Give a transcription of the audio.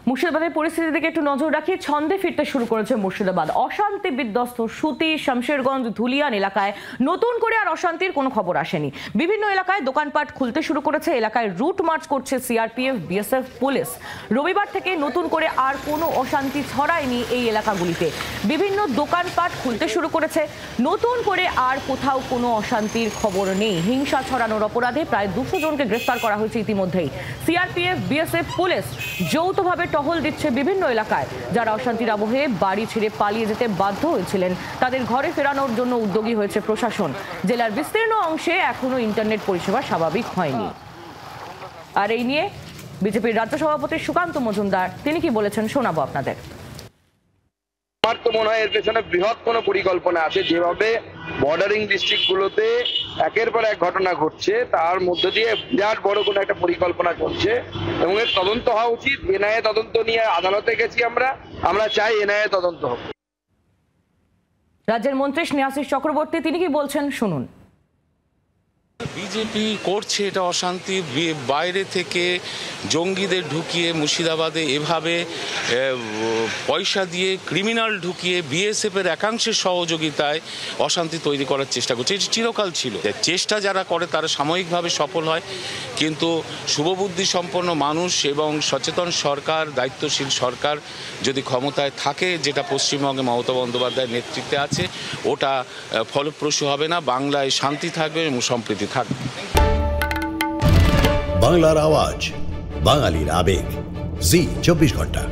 মুর্শিদাবাদের পরিস্থিতির দিকে একটু নজর রাখি। ছন্দে ফিরতে শুরু করেছে মুর্শিদাবাদ। অশান্তি বিধ্বস্ত সুতি, শামশেরগঞ্জ, ধুলিয়ান এলাকায় নতুন করে আর অশান্তির কোনো খবর আসেনি। বিভিন্ন এলাকায় দোকানপাট খুলতে শুরু করেছে। এলাকায় রুট মার্চ করছে সিআরপিএফ, বিএসএফ, পুলিশ। রবিবার থেকে নতুন করে আর কোনো অশান্তি ছড়ায়নি এই এলাকাগুলিতে। বিভিন্ন দোকানপাট খুলতে শুরু করেছে। নতুন করে আর কোথাও কোনো অশান্তির খবর নেই। হিংসা ছড়ানোর অপরাধে প্রায় 200 জনকে গ্রেফতার করা হয়েছে ইতিমধ্যেই। সিআরপিএফ, বিএসএফ, পুলিশ যৌথভাবে টহল দিচ্ছে বিভিন্ন এলাকায়। যারা অশান্তির আবহে বাড়ি ছেড়ে পালিয়ে যেতে বাধ্য হয়েছিলেন তাদের ঘরে ফেরানোর জন্য উদ্যোগী হয়েছে প্রশাসন। জেলার বিস্তীর্ণ অংশে এখনো ইন্টারনেট পরিষেবা স্বাভাবিক হয়নি। আর এই নিয়ে বিজেপির রাজ্য সভাপতি সুকান্ত মজুমদার তিনি কি বলেছেন শোনাবো আপনাদের। আমার তো মনে হয় এর পেছনে বৃহৎ কোনো পরিকল্পনা আছে। যেভাবে বর্ডারিং ডিস্ট্রিক্টগুলোতে একের পর এক ঘটনা ঘটছে, তার মধ্য দিয়ে বিরাট বড় কোনো একটা পরিকল্পনা চলছে এবং এর তদন্ত হওয়া উচিত। এনআইএ তদন্ত নিয়ে আদালতে গেছি আমরা চাই এনআইএ তদন্ত হোক। রাজ্যের মন্ত্রী স্নেহাশিস চক্রবর্তী তিনি কি বলছেন শুনুন। বিজেপি করছে এটা অশান্তি, বাইরে থেকে জঙ্গিদের ঢুকিয়ে মুর্শিদাবাদে এভাবে পয়সা দিয়ে ক্রিমিনাল ঢুকিয়ে বিএসএফের একাংশের সহযোগিতায় অশান্তি তৈরি করার চেষ্টা করছে। এটি চিরকাল ছিল। চেষ্টা যারা করে তারা সাময়িকভাবে সফল হয়, কিন্তু শুভবুদ্ধি সম্পন্ন মানুষ এবং সচেতন সরকার, দায়িত্বশীল সরকার যদি ক্ষমতায় থাকে, যেটা পশ্চিমবঙ্গে মমতা বন্দ্যোপাধ্যায়ের নেতৃত্বে আছে, ওটা ফলপ্রসূ হবে না। বাংলায় শান্তি থাকবে এবং সম্প্রীতি থাকবে। বাংলার আওয়াজ, বাঙালির আবেগ, জি 24 ঘন্টা।